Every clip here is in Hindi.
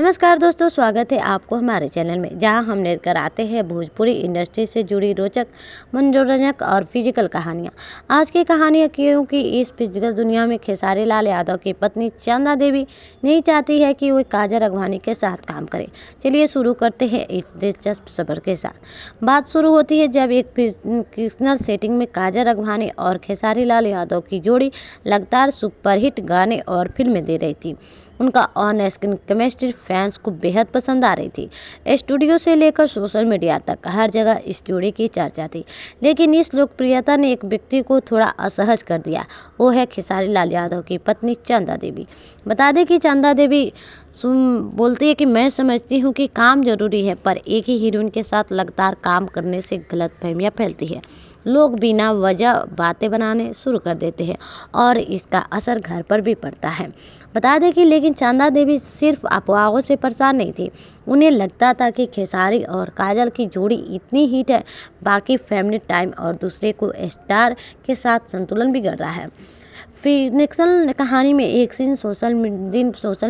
नमस्कार दोस्तों, स्वागत है आपको हमारे चैनल में, जहां हम लेकर आते हैं भोजपुरी इंडस्ट्री से जुड़ी रोचक, मनोरंजक और फिजिकल कहानियां। आज की कहानियां क्योंकि इस फिजिकल दुनिया में खेसारी लाल यादव की पत्नी चंदा देवी नहीं चाहती है कि वो काजल अगवानी के साथ काम करे। चलिए शुरू करते हैं इस दिलचस्प सफर के साथ। बात शुरू होती है जब एक फिक्शनल सेटिंग में काजल अगवानी और खेसारी लाल यादव की जोड़ी लगातार सुपरहिट गाने और फिल्में दे रही थी। उनका ऑन स्क्रीन केमिस्ट्री फैंस को बेहद पसंद आ रही थी। स्टूडियो से लेकर सोशल मीडिया तक हर जगह इस जोड़ी की चर्चा थी। लेकिन इस लोकप्रियता ने एक व्यक्ति को थोड़ा असहज कर दिया। वो है खेसारी लाल यादव की पत्नी चंदा देवी। बता दें कि चंदा देवी बोलती है कि मैं समझती हूँ कि काम जरूरी है, पर एक ही हीरोइन के साथ लगातार काम करने से गलतफहमियां फैलती है। लोग बिना वजह बातें बनाने शुरू कर देते हैं और इसका असर घर पर भी पड़ता है। बता दें कि लेकिन चंदा देवी सिर्फ अफवाहों से परेशान नहीं थी। उन्हें लगता था कि खेसारी और काजल की जोड़ी इतनी हिट है, बाकी फैमिली टाइम और दूसरे को स्टार के साथ संतुलन बिगड़ रहा है। फिक्शनल कहानी में एक सीन सोशल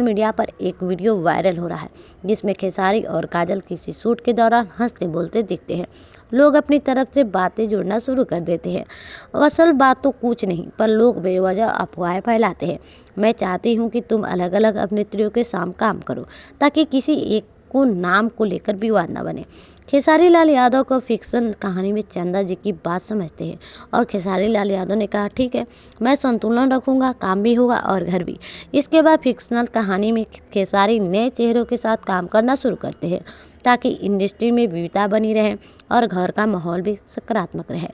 मीडिया पर एक वीडियो वायरल हो रहा है, जिसमें खेसारी और काजल किसी शूट के दौरान हंसते बोलते दिखते हैं। लोग अपनी तरफ से बातें जोड़ना शुरू कर देते हैं। असल बात तो कुछ नहीं, पर लोग बेवजह अफवाहें फैलाते हैं। मैं चाहती हूँ कि तुम अलग अलग अभिनेत्रियों के साथ काम करो, ताकि किसी एक को नाम को लेकर विवाद न बने। खेसारी लाल यादव को फिक्शन कहानी में चंदा जी की बात समझते हैं और खेसारी लाल यादव ने कहा, ठीक है, मैं संतुलन रखूंगा, काम भी होगा और घर भी। इसके बाद फिक्शनल कहानी में खेसारी नए चेहरों के साथ काम करना शुरू करते हैं, ताकि इंडस्ट्री में विविधता बनी रहे और घर का माहौल भी सकारात्मक रहे।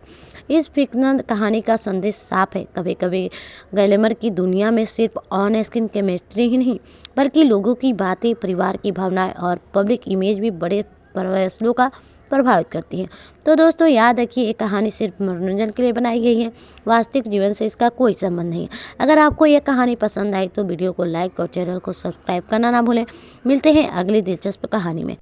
इस फिक्शनल कहानी का संदेश साफ है। कभी कभी ग्लैमर की दुनिया में सिर्फ ऑन स्क्रीन केमिस्ट्री ही नहीं, बल्कि लोगों की बातें, परिवार की भावनाएं और पब्लिक इमेज भी बड़े फैसलों का प्रभावित करती है। तो दोस्तों याद रखिए, ये कहानी सिर्फ मनोरंजन के लिए बनाई गई है, वास्तविक जीवन से इसका कोई संबंध नहीं है। अगर आपको यह कहानी पसंद आई तो वीडियो को लाइक और चैनल को सब्सक्राइब करना ना भूलें। मिलते हैं अगली दिलचस्प कहानी में।